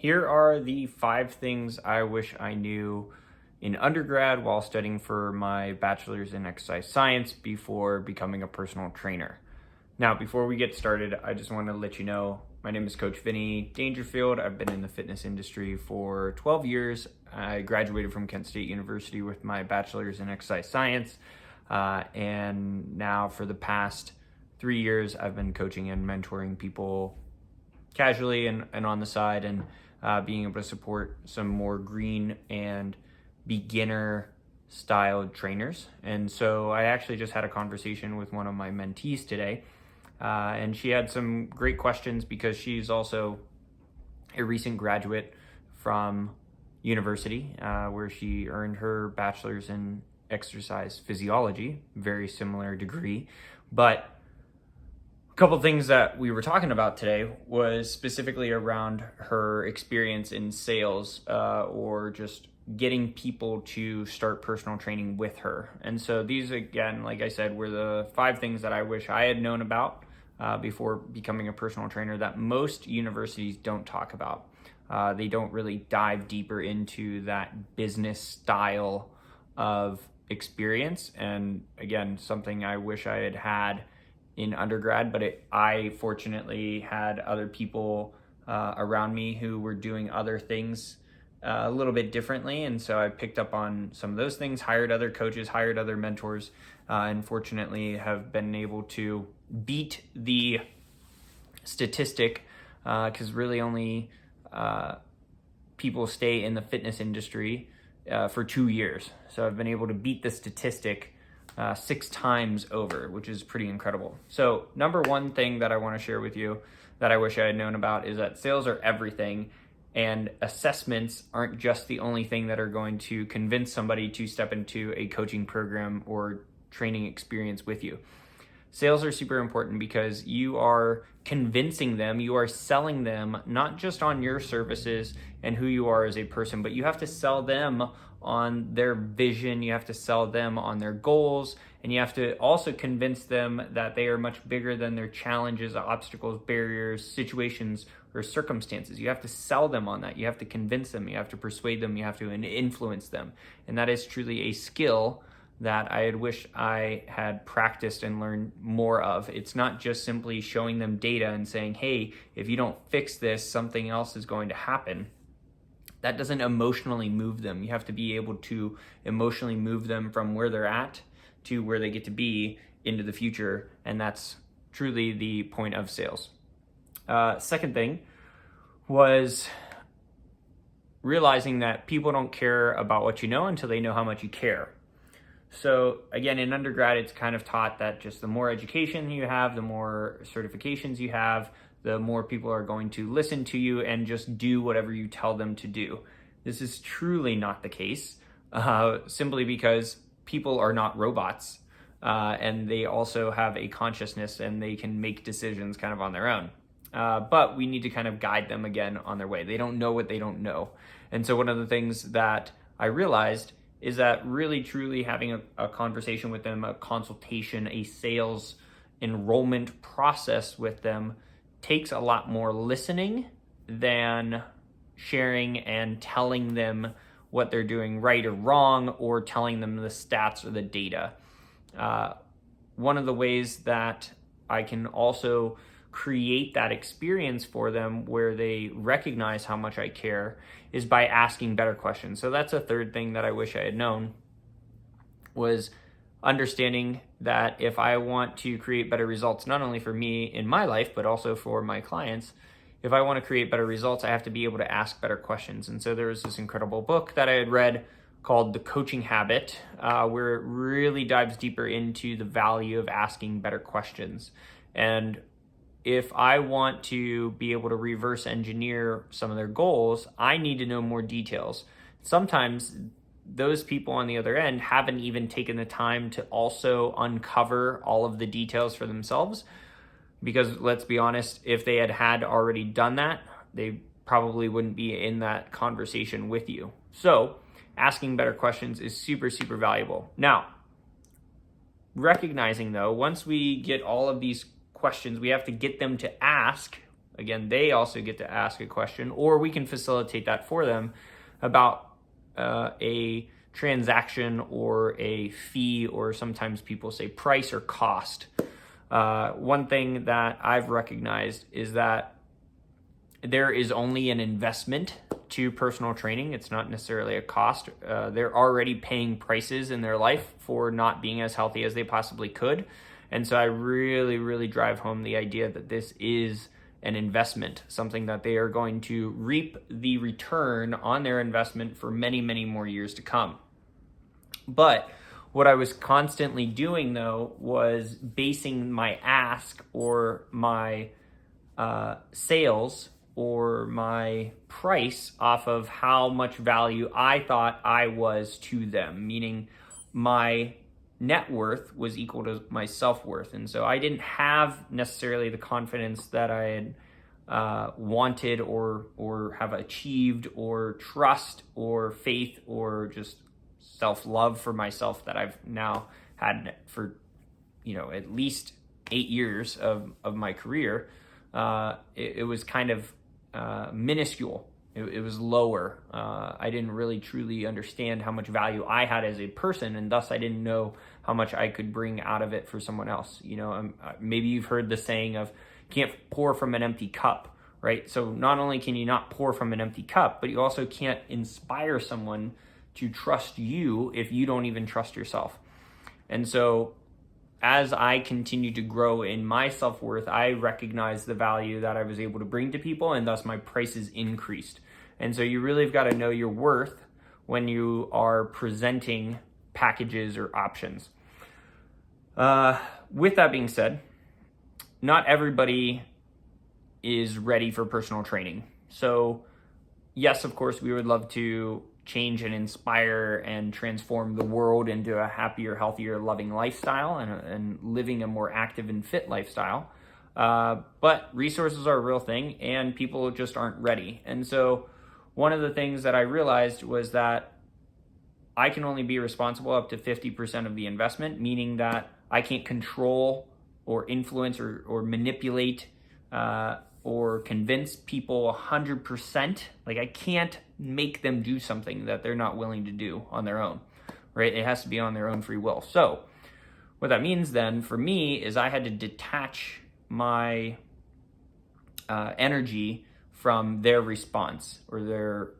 Here are the 5 things I wish I knew in undergrad while studying for my bachelor's in exercise science before becoming a personal trainer. Now, before we get started, I just want to let you know my name is Coach Vinnie Dangerfield. I've been in the fitness industry for 12 years. I graduated from Kent State University with my bachelor's in exercise science. And now for the past 3 years, I've been coaching and mentoring people casually and on the side, and being able to support some more green and beginner styled trainers. And so I actually just had a conversation with one of my mentees today, and she had some great questions because she's also a recent graduate from university, where she earned her bachelor's in exercise physiology, very similar degree. But a couple things that we were talking about today was specifically around her experience in sales, or just getting people to start personal training with her. And so these, again, like I said, were the 5 things that I wish I had known about before becoming a personal trainer that most universities don't talk about. They don't really dive deeper into that business style of experience. And again, something I wish I had had in undergrad, but I fortunately had other people around me who were doing other things a little bit differently. And so I picked up on some of those things, hired other coaches, hired other mentors, and fortunately have been able to beat the statistic, because really only people stay in the fitness industry for 2 years. So I've been able to beat the statistic 6 times over, which is pretty incredible. So number one thing that I want to share with you that I wish I had known about is that sales are everything, and assessments aren't just the only thing that are going to convince somebody to step into a coaching program or training experience with you. Sales are super important because you are convincing them, you are selling them not just on your services and who you are as a person, but you have to sell them on their vision, you have to sell them on their goals, and you have to also convince them that they are much bigger than their challenges, obstacles, barriers, situations, or circumstances. You have to sell them on that. You have to convince them, you have to persuade them, you have to influence them. And that is truly a skill that I had wished I had practiced and learned more of. It's not just simply showing them data and saying, hey, if you don't fix this, something else is going to happen. That doesn't emotionally move them. You have to be able to emotionally move them from where they're at to where they get to be into the future. And that's truly the point of sales. Second thing was realizing that people don't care about what you know until they know how much you care. So again, in undergrad, it's kind of taught that just the more education you have, the more certifications you have, the more people are going to listen to you and just do whatever you tell them to do. This is truly not the case, simply because people are not robots, and they also have a consciousness and they can make decisions kind of on their own. But we need to kind of guide them again on their way. They don't know what they don't know. And so one of the things that I realized is that really truly having a conversation with them, a consultation, a sales enrollment process with them takes a lot more listening than sharing and telling them what they're doing right or wrong, or telling them the stats or the data. One of the ways that I can also create that experience for them where they recognize how much I care is by asking better questions. So that's a third thing that I wish I had known, was understanding that if I want to create better results, not only for me in my life, but also for my clients, if I want to create better results, I have to be able to ask better questions. And so there was this incredible book that I had read called The Coaching Habit, where it really dives deeper into the value of asking better questions. And if I want to be able to reverse engineer some of their goals, I need to know more details. Sometimes those people on the other end haven't even taken the time to also uncover all of the details for themselves. Because let's be honest, if they had already done that, they probably wouldn't be in that conversation with you. So asking better questions is super, super valuable. Now, recognizing though, once we get all of these questions, we have to get them to ask again, they also get to ask a question, or we can facilitate that for them about a transaction or a fee, or sometimes people say price or cost. One thing that I've recognized is that there is only an investment to personal training. It's not necessarily a cost. They're already paying prices in their life for not being as healthy as they possibly could. And so I really, really drive home the idea that this is an investment, something that they are going to reap the return on their investment for many, many more years to come. But what I was constantly doing, though, was basing my ask or my sales or my price off of how much value I thought I was to them, meaning my net worth was equal to my self-worth. And so I didn't have necessarily the confidence that I had wanted or have achieved, or trust or faith or just self-love for myself that I've now had for, at least 8 years of my career. It was kind of minuscule. It was lower. I didn't really truly understand how much value I had as a person, and thus I didn't know how much I could bring out of it for someone else. Maybe you've heard the saying of can't pour from an empty cup, right? So not only can you not pour from an empty cup, but you also can't inspire someone to trust you if you don't even trust yourself. And so as I continued to grow in my self-worth, I recognized the value that I was able to bring to people, and thus my prices increased. And so you really have got to know your worth when you are presenting packages or options. With that being said, not everybody is ready for personal training. So yes, of course, we would love to change and inspire and transform the world into a happier, healthier, loving lifestyle and living a more active and fit lifestyle. But resources are a real thing, and people just aren't ready. And so one of the things that I realized was that I can only be responsible up to 50% of the investment, meaning that I can't control or influence or manipulate or convince people 100%. Like, I can't make them do something that they're not willing to do on their own, right? It has to be on their own free will. So what that means then for me is I had to detach my energy from their response or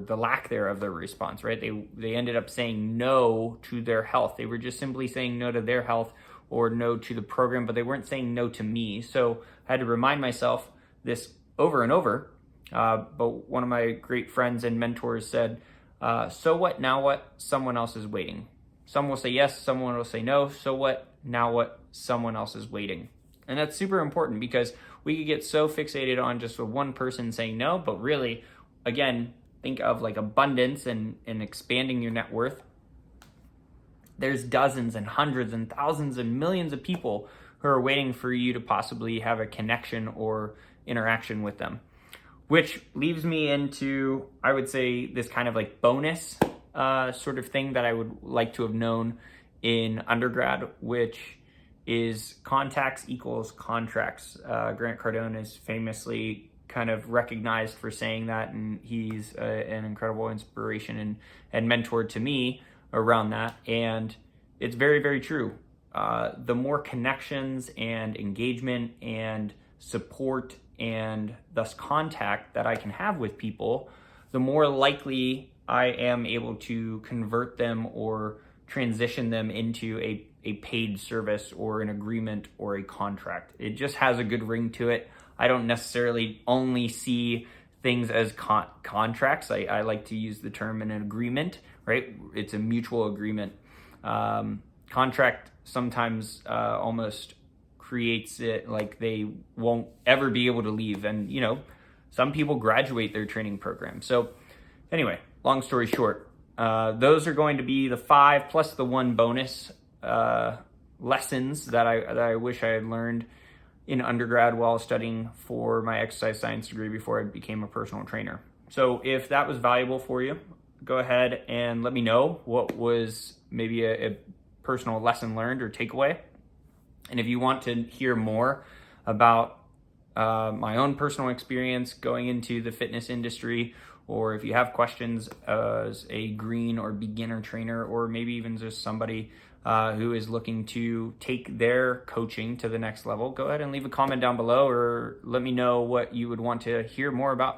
the lack there of their response, right? They ended up saying no to their health. They were just simply saying no to their health or no to the program, but they weren't saying no to me. So I had to remind myself this over and over. But one of my great friends and mentors said, so what, now what, someone else is waiting. Some will say yes, someone will say no. So what, now what, someone else is waiting. And that's super important, because we could get so fixated on just one person saying no, but really, again, think of like abundance and expanding your net worth. There's dozens and hundreds and thousands and millions of people who are waiting for you to possibly have a connection or interaction with them. Which leaves me into, I would say, this kind of like bonus sort of thing that I would like to have known in undergrad, which is contacts equals contracts. Grant Cardone is famously kind of recognized for saying that, and he's an incredible inspiration and mentor to me around that. And it's very, very true. The more connections and engagement and support and thus contact that I can have with people, the more likely I am able to convert them or transition them into a paid service or an agreement or a contract. It just has a good ring to it. I don't necessarily only see things as contracts. I like to use the term an agreement, right? It's a mutual agreement. Contract sometimes almost creates it like they won't ever be able to leave. And, some people graduate their training program. So anyway, long story short, those are going to be the 5 plus the 1 bonus lessons that I wish I had learned in undergrad while studying for my exercise science degree before I became a personal trainer. So if that was valuable for you, go ahead and let me know what was maybe a personal lesson learned or takeaway. And if you want to hear more about my own personal experience going into the fitness industry, or if you have questions as a green or beginner trainer, or maybe even just somebody who is looking to take their coaching to the next level, go ahead and leave a comment down below or let me know what you would want to hear more about.